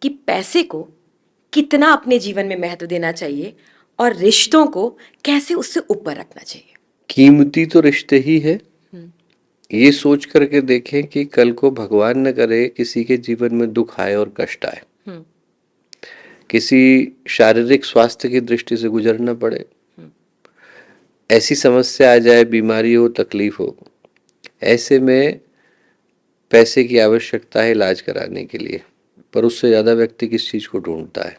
कि पैसे को कितना अपने जीवन में महत्व देना चाहिए और रिश्तों को कैसे उससे ऊपर रखना चाहिए। कीमती तो रिश्ते ही है। ये सोच करके देखें कि कल को भगवान न करे किसी के जीवन में दुख आए और कष्ट आए, किसी शारीरिक स्वास्थ्य की दृष्टि से गुजरना पड़े, ऐसी समस्या आ जाए, बीमारी हो, तकलीफ हो, ऐसे में पैसे की आवश्यकता है इलाज कराने के लिए। पर उससे ज्यादा व्यक्ति किस चीज को ढूंढता है?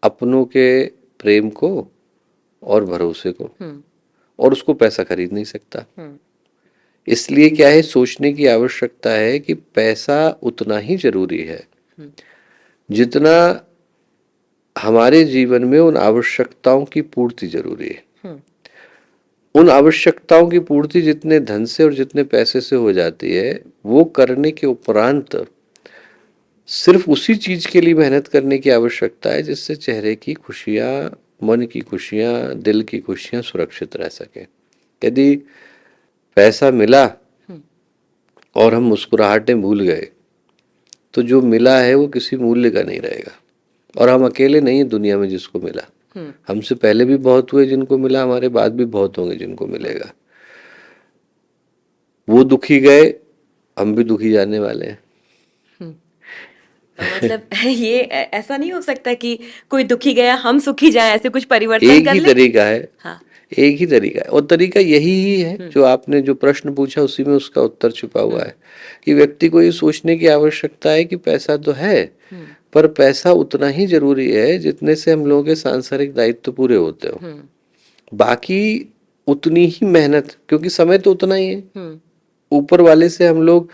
अपनों के प्रेम को और भरोसे को, और उसको पैसा खरीद नहीं सकता। इसलिए क्या है, सोचने की आवश्यकता है कि पैसा उतना ही जरूरी है जितना हमारे जीवन में उन आवश्यकताओं की पूर्ति जरूरी है। उन आवश्यकताओं की पूर्ति जितने धन से और जितने पैसे से हो जाती है, वो करने के उपरांत सिर्फ उसी चीज के लिए मेहनत करने की आवश्यकता है जिससे चेहरे की खुशियां, मन की खुशियां, दिल की खुशियां सुरक्षित रह सके। यदि पैसा मिला और हम मुस्कुराहटें भूल गए तो जो मिला है वो किसी मूल्य का नहीं रहेगा। और हम अकेले नहीं है दुनिया में जिसको मिला, हमसे पहले भी बहुत हुए जिनको मिला, हमारे बाद भी बहुत होंगे जिनको मिलेगा। वो दुखी गए, हम भी दुखी जाने वाले हैं। मतलब ये ऐसा नहीं हो सकता कि कोई दुखी गया हम सुखी जाए, ऐसे कुछ परिवर्तन एक कर ही ले? तरीका है। हाँ। एक ही तरीका है, और तरीका यही ही है जो आपने जो प्रश्न पूछा उसी में उसका उत्तर छुपा हुआ है कि व्यक्ति को ये सोचने की आवश्यकता है कि पैसा तो है, पर पैसा उतना ही जरूरी है जितने से हम लोगों के सांसारिक दायित्व पूरे होते हो। बाकी उतनी ही मेहनत, क्योंकि समय तो उतना ही है। ऊपर वाले से हम लोग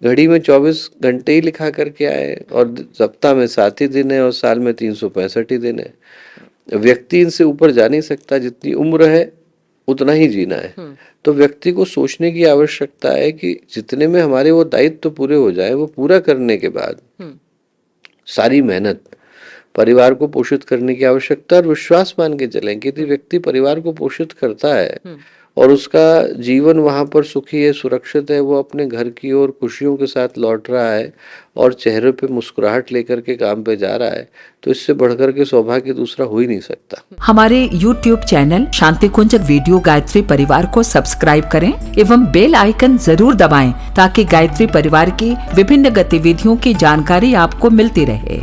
घड़ी में 24 घंटे ही लिखा करके आए, और सप्ताह में 7 ही दिन है और साल में 365 ही दिन है। व्यक्ति इनसे ऊपर जा नहीं सकता, जितनी उम्र है उतना ही जीना है। तो व्यक्ति को सोचने की आवश्यकता है कि जितने में हमारे वो दायित्व पूरे हो जाए, वो पूरा करने के बाद सारी मेहनत परिवार को पोषित करने की आवश्यकता, और विश्वास मान के चलें कि यदि व्यक्ति परिवार को पोषित करता है और उसका जीवन वहां पर सुखी है, सुरक्षित है, वो अपने घर की ओर खुशियों के साथ लौट रहा है और चेहरे पे मुस्कुराहट लेकर के काम पे जा रहा है, तो इससे बढ़कर के सौभाग्य दूसरा हो ही नहीं सकता। हमारे YouTube चैनल शांति कुंज वीडियो गायत्री परिवार को सब्सक्राइब करें एवं बेल आइकन जरूर दबाएं ताकि गायत्री परिवार की विभिन्न गतिविधियों की जानकारी आपको मिलती रहे।